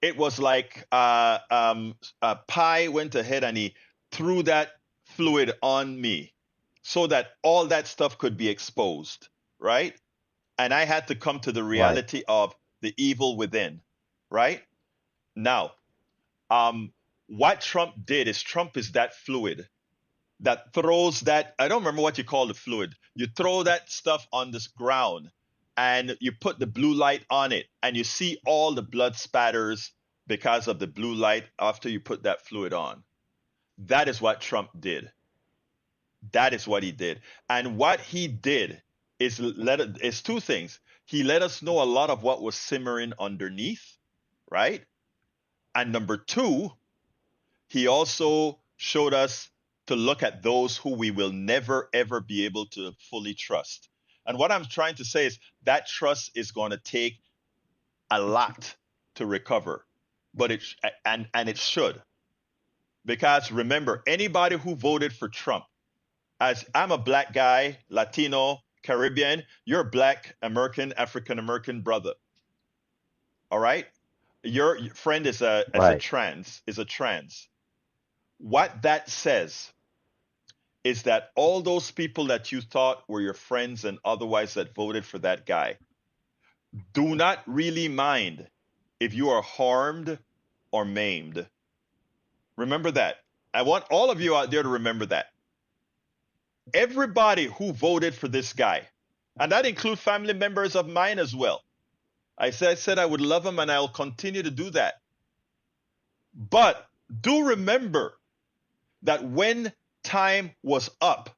[SPEAKER 1] it was like Pi went ahead and he threw that fluid on me so that all that stuff could be exposed, right? And I had to come to the
[SPEAKER 12] Right.
[SPEAKER 1] reality of the evil within, right? Now, what Trump did is Trump is that fluid that throws that, I don't remember what you call the fluid. You throw that stuff on this ground and you put the blue light on it and you see all the blood spatters because of the blue light after you put that fluid on. That is what Trump did. That is what he did. And what he did is two things. He let us know a lot of what was simmering underneath, right? And number two, he also showed us to look at those who we will never, ever be able to fully trust. And what I'm trying to say is that trust is going to take a lot to recover, but it should. Because remember, anybody who voted for Trump, as I'm a black guy, Latino, Caribbean, you're a black American, African American brother. All right? Your friend is a
[SPEAKER 12] Right.
[SPEAKER 1] trans. What that says is that all those people that you thought were your friends and otherwise that voted for that guy do not really mind if you are harmed or maimed. Remember that. I want all of you out there to remember that. Everybody who voted for this guy, and that includes family members of mine as well. I said I would love him and I'll continue to do that. But do remember that when time was up,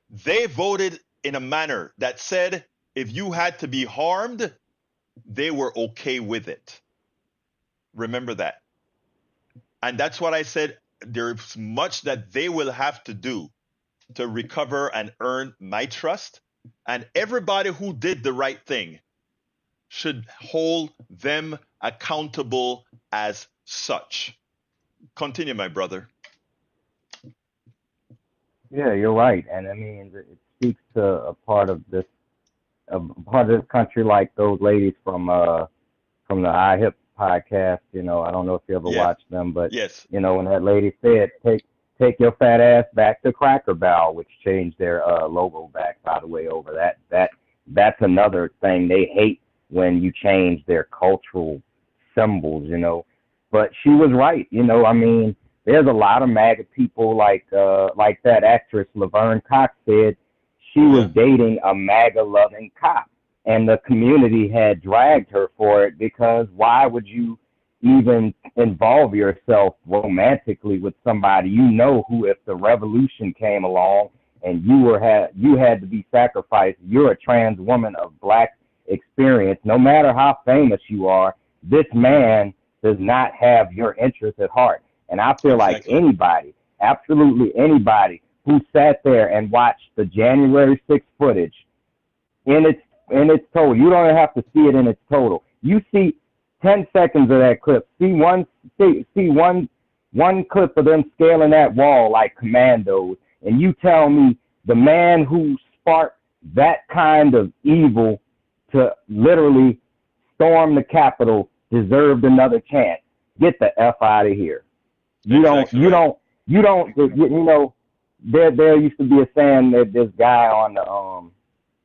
[SPEAKER 1] they voted in a manner that said if you had to be harmed, they were okay with it. Remember that. And that's what I said. There's much that they will have to do to recover and earn my trust. And everybody who did the right thing should hold them accountable as such. Continue, my brother.
[SPEAKER 12] Yeah, you're right. And I mean, it speaks to a part of this country, like those ladies from the iHip podcast. I don't know if you ever
[SPEAKER 1] Yeah.
[SPEAKER 12] watched them, but
[SPEAKER 1] Yes.
[SPEAKER 12] when that lady said, take your fat ass back to Cracker Barrel, which changed their logo back, by the way, over that's another thing they hate, when you change their cultural symbols, But she was right, I mean, there's a lot of MAGA people like that actress Laverne Cox said, she was dating a MAGA loving cop, and the community had dragged her for it, because why would you even involve yourself romantically with somebody who, if the revolution came along and you had to be sacrificed, you're a trans woman of black experience, no matter how famous you are, this man does not have your interest at heart. And I feel like anybody, absolutely anybody, who sat there and watched the January 6th footage in its total, you don't have to see it in its total. You see 10 seconds of that clip. See one clip of them scaling that wall like commandos, and you tell me the man who sparked that kind of evil to literally storm the Capitol deserved another chance. Get the F out of here. There used to be a saying that this guy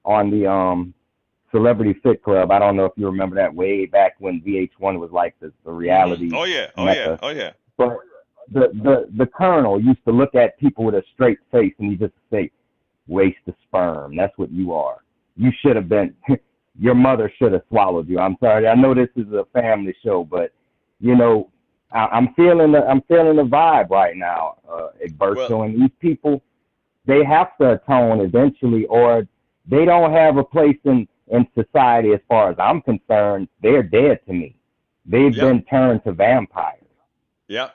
[SPEAKER 12] on the Celebrity Fit Club, I don't know if you remember that, way back when VH1 was like the reality.
[SPEAKER 1] Oh yeah.
[SPEAKER 12] But the Colonel used to look at people with a straight face and he just say, waste of sperm. That's what you are. You should have been your mother should have swallowed you. I'm sorry. I know this is a family show, but I'm feeling the vibe right now, Egberto, and these people, they have to atone eventually, or they don't have a place in society. As far as I'm concerned, they're dead to me. They've been turned to vampires.
[SPEAKER 1] Yep.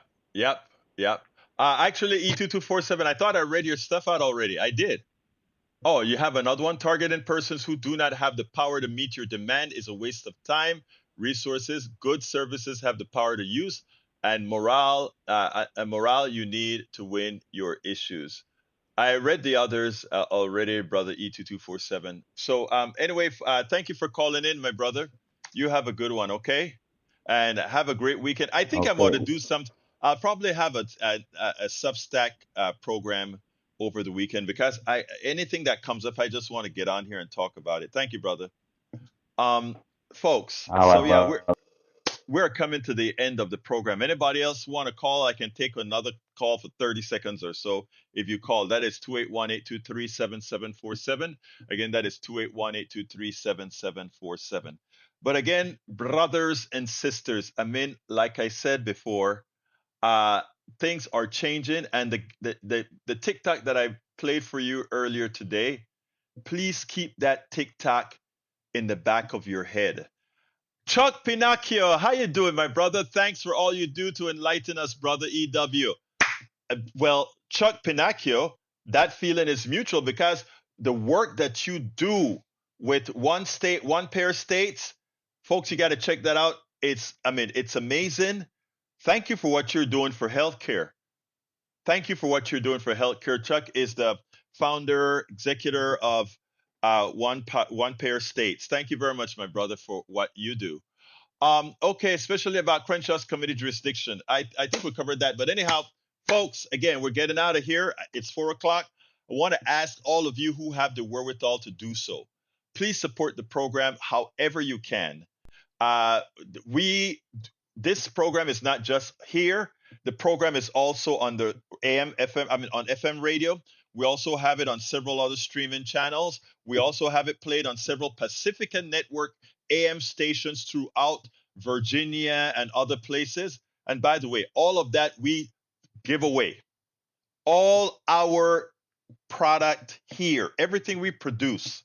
[SPEAKER 1] Yeah. Actually, E2247, I thought I read your stuff out already. I did. Oh, you have another one. Targeting persons who do not have the power to meet your demand is a waste of time, resources. Good services have the power to use, and morale you need to win your issues. I read the others already, brother E2247. So anyway, thank you for calling in, my brother. You have a good one, okay? And have a great weekend. I think I'm going to
[SPEAKER 12] Okay.
[SPEAKER 1] do some. I'll probably have a Substack program over the weekend because I anything that comes up, I just want to get on here and talk about it. Thank you, brother. Um, folks.
[SPEAKER 12] All
[SPEAKER 1] So
[SPEAKER 12] right,
[SPEAKER 1] yeah,
[SPEAKER 12] bro.
[SPEAKER 1] we're coming to the end of the program. Anybody else want to call? I can take another call for 30 seconds or so. If you call, that is 281-823-7747. Again, that is 281-823-7747. But again, brothers and sisters, I mean, like I said before, uh, things are changing. And the TikTok that I played for you earlier today, please keep that TikTok in the back of your head. Chuck Pinocchio, how you doing, my brother? Thanks for all you do to enlighten us, brother EW. Well, Chuck Pinocchio, that feeling is mutual because the work that you do with one state, one pair of states, folks, you got to check that out. It's amazing. Thank you for what you're doing for healthcare. Thank you for what you're doing for healthcare. Chuck is the founder, executor of One Pair States. Thank you very much, my brother, for what you do. Okay, especially about Crenshaw's committee jurisdiction. I think we covered that. But anyhow, folks, again, we're getting out of here. It's 4 o'clock. I want to ask all of you who have the wherewithal to do so. Please support the program however you can. Uh, we this program is not just here. The program is also on the AM, FM, on FM radio. We also have it on several other streaming channels. We also have it played on several Pacifica Network AM stations throughout Virginia and other places. And by the way, all of that we give away. All our product here, everything we produce,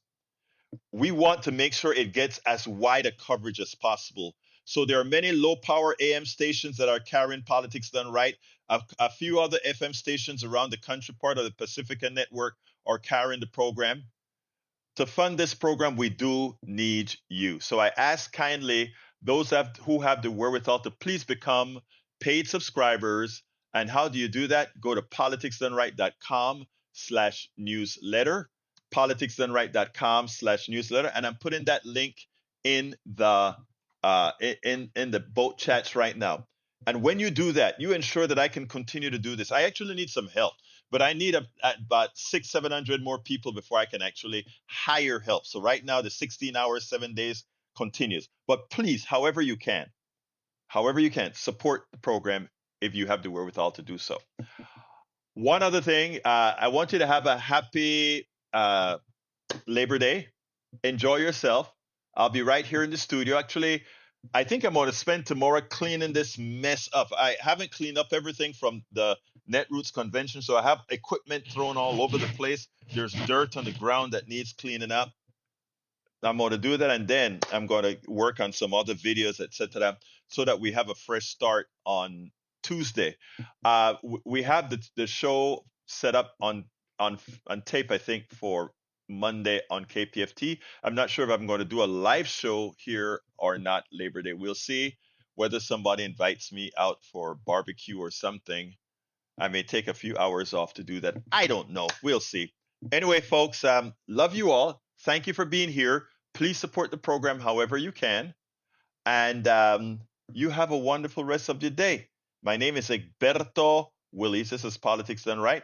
[SPEAKER 1] we want to make sure it gets as wide a coverage as possible. So there are many low power AM stations that are carrying Politics Done Right. A few other FM stations around the country, part of the Pacifica Network, are carrying the program. To fund this program, we do need you. So I ask kindly those who have the wherewithal to please become paid subscribers. And how do you do that? Go to politicsdoneright.com/newsletter, politicsdoneright.com/newsletter, and I'm putting that link in the in the boat chats right now. And when you do that, you ensure that I can continue to do this. I actually need some help, but I need about 600-700 more people before I can actually hire help. So right now, the 16 hours, 7 days continues. But please, however you can, support the program if you have the wherewithal to do so. One other thing, I want you to have a happy Labor Day. Enjoy yourself. I'll be right here in the studio. Actually, I think I'm going to spend tomorrow cleaning this mess up. I haven't cleaned up everything from the Netroots convention, so I have equipment thrown all over the place. There's dirt on the ground that needs cleaning up. I'm going to do that, and then I'm going to work on some other videos, etc., so that we have a fresh start on Tuesday. We have the show set up on tape, I think, for Monday on KPFT. I'm not sure if I'm going to do a live show here or not Labor Day. We'll see whether somebody invites me out for barbecue or something. I may take a few hours off to do that. I don't know. We'll see. Anyway, folks, love you all. Thank you for being here. Please support the program however you can. And you have a wonderful rest of your day. My name is Egberto Willies. This is Politics Done Right.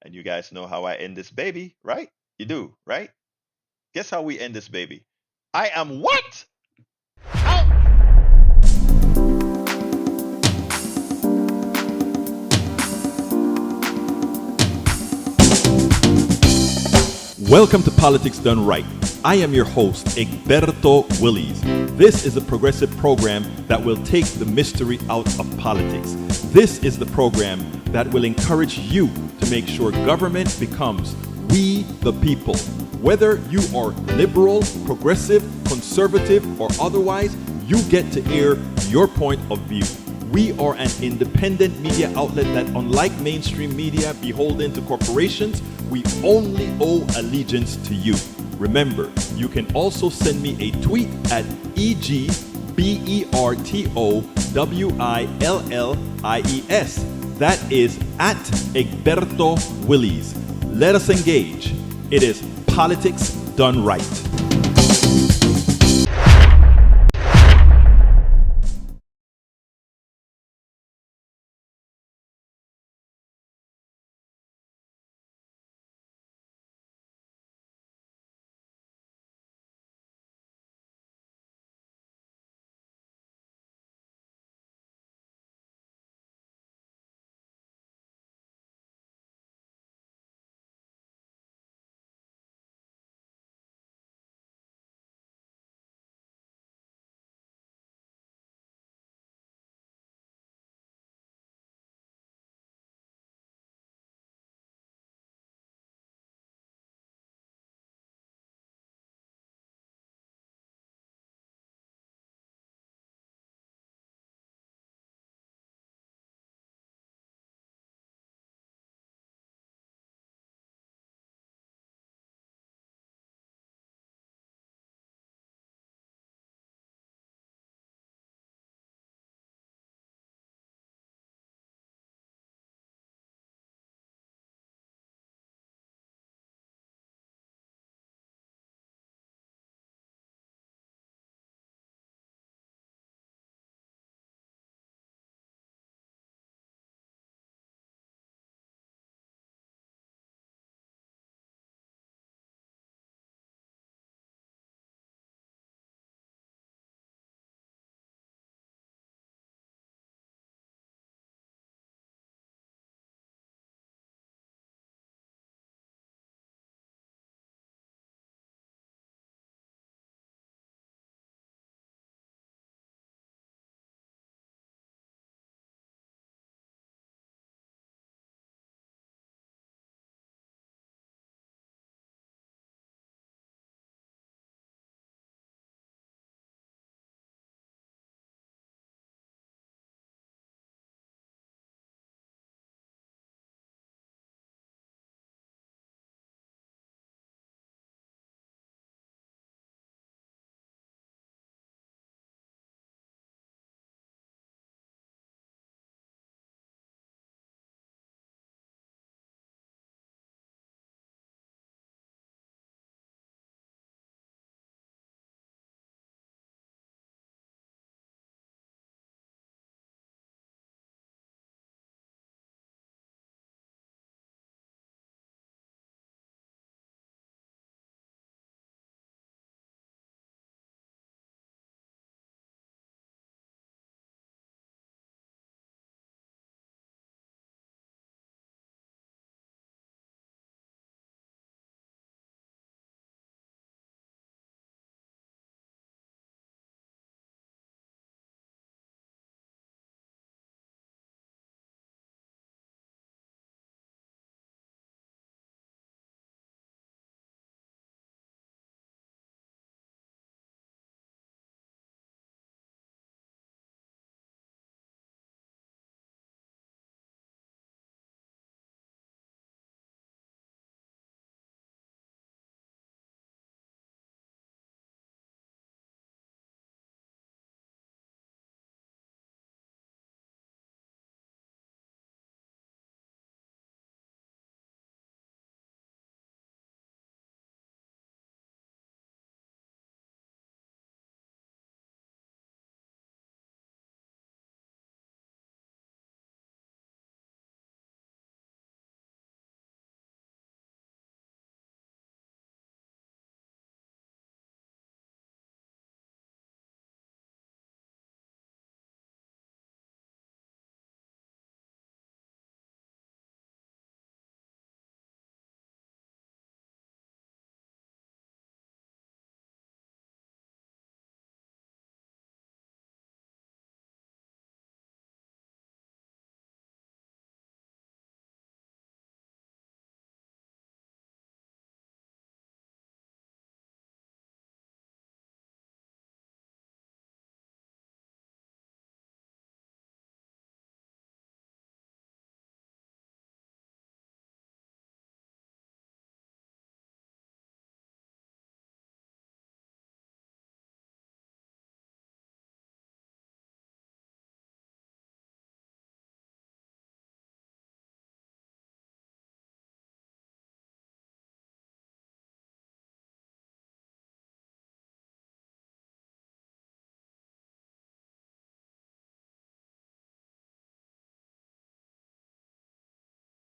[SPEAKER 1] And you guys know how I end this baby, right? You do, right? Guess how we end this baby? I am what? Out!
[SPEAKER 13] Welcome to Politics Done Right. I am your host, Egberto Willies. This is a progressive program that will take the mystery out of politics. This is the program that will encourage you to make sure government becomes we the people. Whether you are liberal, progressive, conservative, or otherwise, you get to air your point of view. We are an independent media outlet that, unlike mainstream media beholden to corporations, we only owe allegiance to you. Remember, you can also send me a tweet at EGBERTOWILLIES. That is at Egberto Willies. Let us engage. It is politics done right.